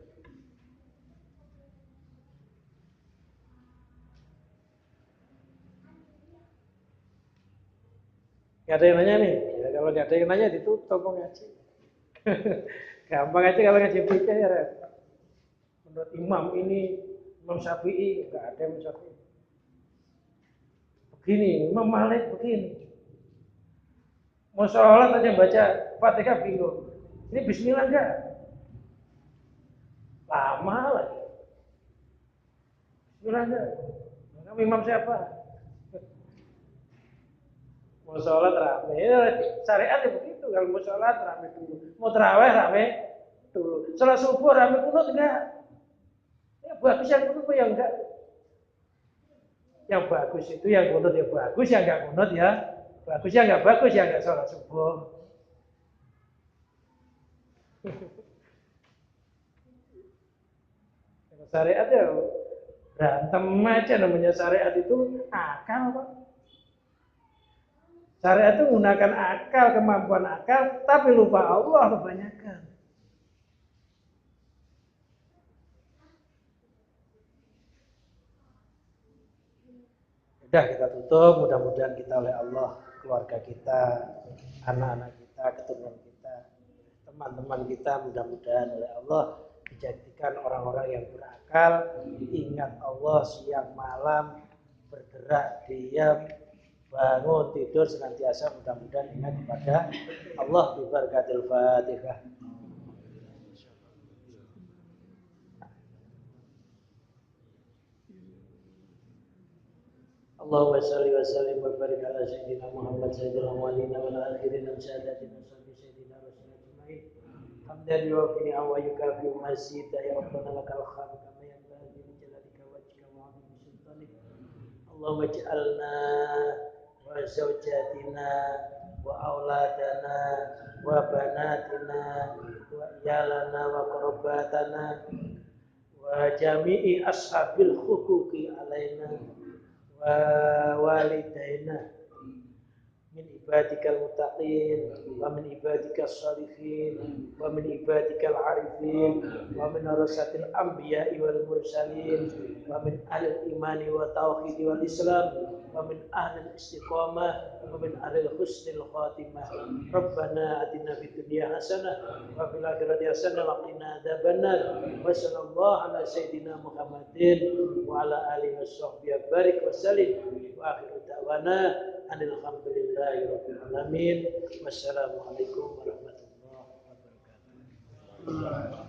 Gak ada yang nanya nih. Ya, kalau gak ada yang nanya ditutup ngaji. Gampang aja kalau ngaji fikih ya. Menurut imam ini, Imam Syafi'i, gak ada Imam Syafi'i. Begini, Imam Malik begini. Mau sholat aja baca Fatihah bingung. Ini bismillah enggak? Lama lagi. Bismillah enggak? Kamu imam siapa? Mau sholat rame. Syariat ya begitu. Kalau mau sholat rame dulu. Mau terawih rame dulu. Sholat subuh rame kunut enggak? Ya bagus yang kunut yang enggak. Yang bagus itu yang kunut ya bagus, yang enggak kunut ya bagus, yang enggak bagus yang enggak sholat subuh. Syariat ya berantem aja, namanya syariat itu akal Pak. Syariat itu menggunakan akal, kemampuan akal, tapi lupa Allah kebanyakan. Udah kita tutup, mudah-mudahan kita oleh Allah, keluarga kita, anak-anak kita, keturunan kita, teman-teman kita, mudah-mudahan oleh Allah dijadikan orang-orang yang berakal, ingat Allah siang malam, bergerak, diam, bangun, tidur, senantiasa mudah-mudahan ingat kepada Allah bi barakatil Fatihah. Allahumma shalli wa sallim wa barik ala sayyidina Muhammad sayyidil awwalin wal akhirin wa sadatina sayyidina rasulullah ajmain. Hamdan yuwafi wa yukafi mazida ya rabbana lakal hamd kama yanbaghi li jalalika wajhika wa 'azimi sultanik. Allahumma ij'alna wa zawjatina wa auladana wa banatina wa iyalana wa qurbatana wa jami'i ashabil huquqi alaina wa walidaina min ibadikal muttaqin wa min ibadikal shalihin wa min ibadikal arifin wa min warasatil anbiya'i wal mursalin wa min ahlil imani wa tauhidi wal islam wa min ahlil istiqamah wa min ahlil husnil khatimah. Rabbana atina fid dunya hasanah wa fil akhirati hasanah wa qina adzabannar. Wa sallallahu ala sayyidina Muhammadin wa ala alihi washabbihi barik wa sallim wa akhiru da'wana alhamdulillahi rabbil alamin. Wassalamualaikum warahmatullahi wabarakatuh.